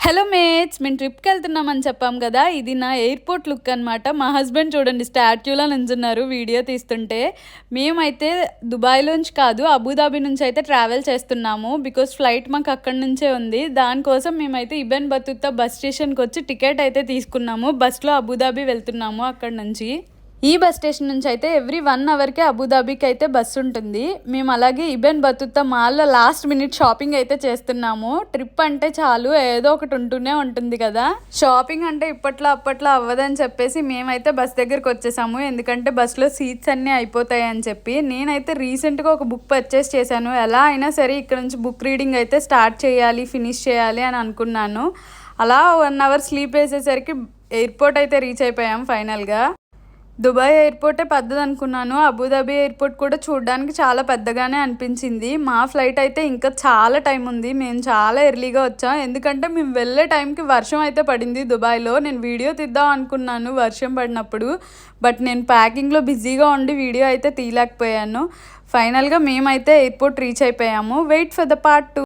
Hello mates, మేము ట్రిప్కి వెళ్తున్నామని చెప్పాం కదా. ఇది నా ఎయిర్పోర్ట్ లుక్ అనమాట. మా హస్బెండ్ చూడండి స్టాట్యూలా నించున్నారు వీడియో తీస్తుంటే. మేమైతే దుబాయ్లోంచి కాదు, అబుదాబి నుంచి అయితే ట్రావెల్ చేస్తున్నాము. బికాస్ ఫ్లైట్ మాకు అక్కడి నుంచే ఉంది. దానికోసం మేమైతే ఇబెన్ బతుతా బస్ స్టేషన్కి వచ్చి టికెట్ అయితే తీసుకున్నాము. బస్లో అబుదాబి వెళ్తున్నాము అక్కడి నుంచి. ఈ బస్ స్టేషన్ నుంచి అయితే ఎవ్రీ 1 అవర్కే అబుదాబికి అయితే బస్సు ఉంటుంది. మేము అలాగే ఇబెన్ బతుతా మాల్లో లాస్ట్ మినిట్ షాపింగ్ అయితే చేస్తున్నాము. ట్రిప్ అంటే చాలు ఏదో ఒకటి ఉంటూనే ఉంటుంది కదా. షాపింగ్ అంటే అప్పట్లో అవ్వదని చెప్పేసి మేమైతే బస్ దగ్గరికి వచ్చేసాము. ఎందుకంటే బస్సులో సీట్స్ అన్నీ అయిపోతాయి అని చెప్పి. నేనైతే రీసెంట్గా ఒక బుక్ పర్చేస్ చేశాను. ఎలా అయినా సరే ఇక్కడ నుంచి బుక్ రీడింగ్ అయితే స్టార్ట్ చేయాలి, ఫినిష్ చేయాలి అని అనుకున్నాను. అలా 1 అవర్ స్లీప్ వేసేసరికి ఎయిర్పోర్ట్ అయితే రీచ్ అయిపోయాం ఫైనల్గా. దుబాయ్ ఎయిర్పోర్టే పెద్దది అనుకున్నాను. అబుదాబి ఎయిర్పోర్ట్ కూడా చూడడానికి చాలా పెద్దగానే అనిపించింది. మా ఫ్లైట్ అయితే ఇంకా చాలా టైం ఉంది. మేము చాలా ఎర్లీగా వచ్చాం. ఎందుకంటే మేము వెళ్ళే టైంకి వర్షం అయితే పడింది దుబాయ్లో. నేను వీడియో తీద్దాం అనుకున్నాను వర్షం పడినప్పుడు. బట్ నేను ప్యాకింగ్లో బిజీగా ఉండి వీడియో అయితే తీయలేకపోయాను. ఫైనల్గా మేమైతే ఎయిర్పోర్ట్ రీచ్ అయిపోయాము. Wait for the part 2.